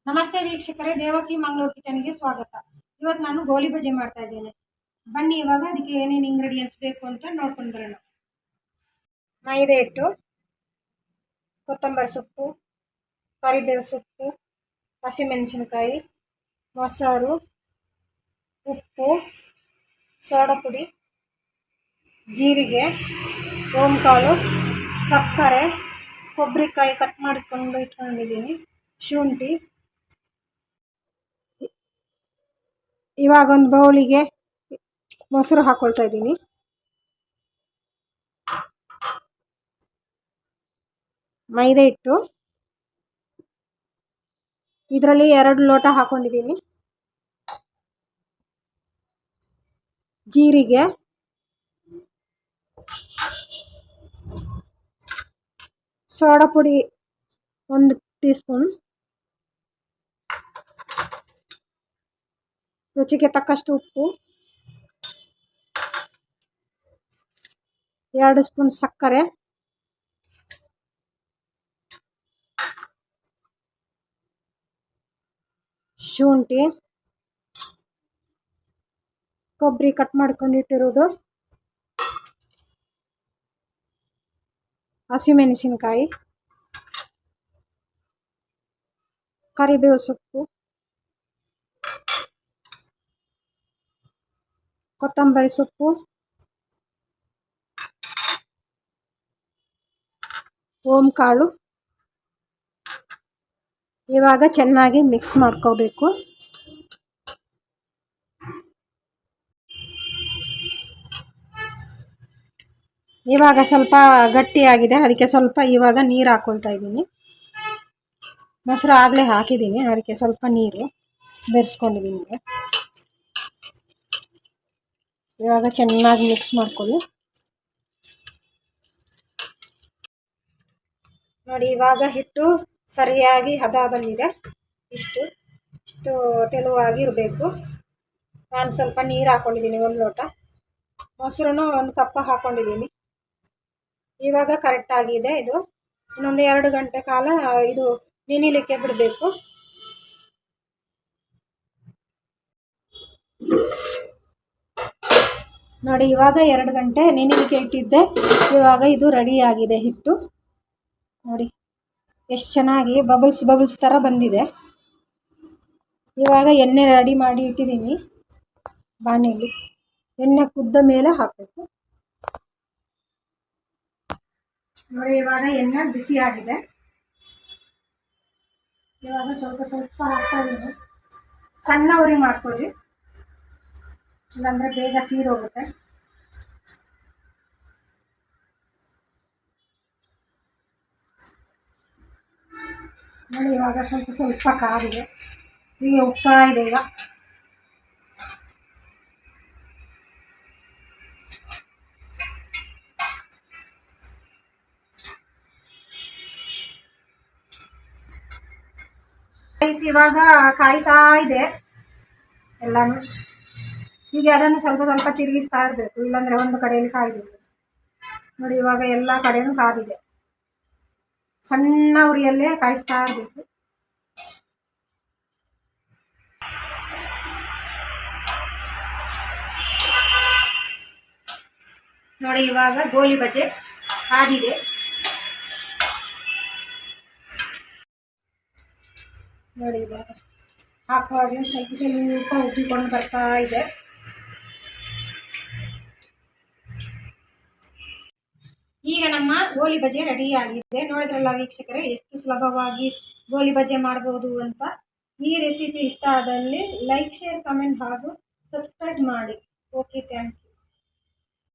ನಮಸ್ತೆ ವೀಕ್ಷಕರೇ, ದೇವಕಿ ಮಂಗಳೂರು ಕಿಚನ್ಗೆ ಸ್ವಾಗತ. ಇವತ್ತು ನಾನು ಗೋಳಿ ಬಜ್ಜಿ ಮಾಡ್ತಾ ಇದ್ದೇನೆ. ಬನ್ನಿ ಇವಾಗ ಅದಕ್ಕೆ ಏನೇನು ಇಂಗ್ರೀಡಿಯೆಂಟ್ಸ್ ಬೇಕು ಅಂತ ನೋಡ್ಕೊಂಡು ಬರೋಣ. ಮೈದಾ ಹಿಟ್ಟು, ಕೊತ್ತಂಬರಿ ಸೊಪ್ಪು, ಕರಿಬೇವು ಸೊಪ್ಪು, ಹಸಿಮೆಣಸಿನಕಾಯಿ, ಮೊಸರು, ಉಪ್ಪು, ಸೋಡಾ ಪುಡಿ, ಜೀರಿಗೆ, ಓಂಕಾಳು, ಸಕ್ಕರೆ, ಕೊಬ್ಬರಿಕಾಯಿ ಕಟ್ ಮಾಡಿಕೊಂಡು ಇಟ್ಕೊಂಡಿದ್ದೀನಿ, ಶುಂಠಿ. ಇವಾಗ ಒಂದು ಬೌಲಿಗೆ ಮೊಸರು ಹಾಕೊಳ್ತಾ ಇದ್ದೀನಿ. ಮೈದಾ ಹಿಟ್ಟು ಇದರಲ್ಲಿ 2 ಲೋಟ ಹಾಕೊಂಡಿದ್ದೀನಿ. ಜೀರಿಗೆ, ಸೋಡಾ ಪುಡಿ 1 ಟೀ ಸ್ಪೂನ್, ರುಚಿಗೆ ತಕ್ಕಷ್ಟು ಉಪ್ಪು, 2 ಸ್ಪೂನ್ ಸಕ್ಕರೆ, ಶುಂಠಿ, ಕೊಬ್ಬರಿ ಕಟ್ ಮಾಡ್ಕೊಂಡಿಟ್ಟಿರೋದು, ಹಸಿಮೆಣಸಿನಕಾಯಿ, ಕರಿಬೇವು ಸೊಪ್ಪು, ಕೊತ್ತಂಬರಿ ಸೊಪ್ಪು, ಓಂಕಾಳು. ಇವಾಗ ಚೆನ್ನಾಗಿ ಮಿಕ್ಸ್ ಮಾಡ್ಕೋಬೇಕು. ಇವಾಗ ಸ್ವಲ್ಪ ಗಟ್ಟಿಯಾಗಿದೆ, ಅದಕ್ಕೆ ಸ್ವಲ್ಪ ಇವಾಗ ನೀರು ಹಾಕೊಳ್ತಾ ಇದ್ದೀನಿ. ಮೊಸರು ಆಗಲೇ ಹಾಕಿದ್ದೀನಿ, ಅದಕ್ಕೆ ಸ್ವಲ್ಪ ನೀರು ಬೆರೆಸ್ಕೊಂಡಿದ್ದೀನಿ. ಇವಾಗ ಚೆನ್ನಾಗಿ ಮಿಕ್ಸ್ ಮಾಡ್ಕೊಳ್ಳಿ. ನೋಡಿ, ಇವಾಗ ಹಿಟ್ಟು ಸರಿಯಾಗಿ ಹದ ಬಂದಿದೆ. ಇಷ್ಟು ತೆಳುವಾಗಿ ಇರಬೇಕು. ನಾನು ಸ್ವಲ್ಪ ನೀರು ಹಾಕ್ಕೊಂಡಿದ್ದೀನಿ, 1 ಲೋಟ. ಮೊಸರನ್ನು 1 ಕಪ್ ಹಾಕ್ಕೊಂಡಿದ್ದೀನಿ. ಇವಾಗ ಕರೆಕ್ಟಾಗಿದೆ. ಇದು ಇನ್ನೊಂದು 2 ಗಂಟೆ ಕಾಲ ಇದು ನೆನೆಯಲಿಕ್ಕೆ ಬಿಡಬೇಕು. ನೋಡಿ, ಇವಾಗ 2 ಗಂಟೆ ನೆನೆಯಲಿಕ್ಕೆ ಇಟ್ಟಿದ್ದೆ. ಇವಾಗ ಇದು ರೆಡಿಯಾಗಿದೆ ಹಿಟ್ಟು. ನೋಡಿ ಎಷ್ಟು ಚೆನ್ನಾಗಿ ಬಬಲ್ಸ್ ಥರ ಬಂದಿದೆ. ಇವಾಗ ಎಣ್ಣೆ ರೆಡಿ ಮಾಡಿ ಇಟ್ಟಿದ್ದೀನಿ ಬಾಣಲೆಯಲ್ಲಿ. ಎಣ್ಣೆ ಕುದ್ದ ಮೇಲೆ ಹಾಕಬೇಕು. ನೋಡಿ, ಇವಾಗ ಎಣ್ಣೆ ಬಿಸಿ ಆಗಿದೆ. ಇವಾಗ ಸ್ವಲ್ಪ ಹಾಕ್ತಾ ಇದ್ದೀನಿ. ಸಣ್ಣ ಉರಿ ಮಾಡ್ಕೊಳ್ಳಿ, ಇಲ್ಲಾಂದರೆ ಬೇಗ ಸೀದೋಗುತ್ತೆ. ನೋಡಿ, ಇವಾಗ ಸ್ವಲ್ಪ ಕಾದಿದೆ. ಈಗ ಉಪ್ತಾ ಇದೆ. ಈಗ ಇವಾಗ ಕಾಯ್ತಾ ಇದೆ ಎಲ್ಲಾನು. ಹೀಗೆ ಅದನ್ನು ಸ್ವಲ್ಪ ತಿರುಗಿಸ್ತಾ ಇರಬೇಕು, ಇಲ್ಲಾಂದರೆ ಒಂದು ಕಡೆಯಲ್ಲಿ ಕಾಯ್ಬೇಕು. ನೋಡಿ, ಇವಾಗ ಎಲ್ಲ ಕಡೆಯೂ ಕಾದಿದೆ. ಸಣ್ಣ ಉರಿಯಲ್ಲೇ ಕಾಯಿಸ್ತಾ ಇರಬೇಕು. ನೋಡಿ, ಇವಾಗ ಗೋಳಿ ಬಜ್ಜಿ ಆಗಿದೆ. ನೋಡಿ, ಇವಾಗ ಹಾಕುವಾಗ ಸ್ವಲ್ಪ ಉಬ್ಬಿಕೊಂಡು ಬರ್ತಾ ಇದೆ. ಈಗ ನಮ್ಮ ಗೋಳಿ ಬಜ್ಜಿ ರೆಡಿ ಆಗಿದೆ. ನೋಡಿದ್ರಲ್ಲ ವೀಕ್ಷಕರೇ, ಎಷ್ಟು ಸುಲಭವಾಗಿ ಗೋಳಿ ಬಜ್ಜಿ ಮಾಡಬಹುದು ಅಂತ. ಈ ರೆಸಿಪಿ ಇಷ್ಟ ಆದಲ್ಲಿ ಲೈಕ್, ಶೇರ್, ಕಮೆಂಟ್ ಹಾಗೂ ಸಬ್ಸ್ಕ್ರೈಬ್ ಮಾಡಿ. Okay, thank you.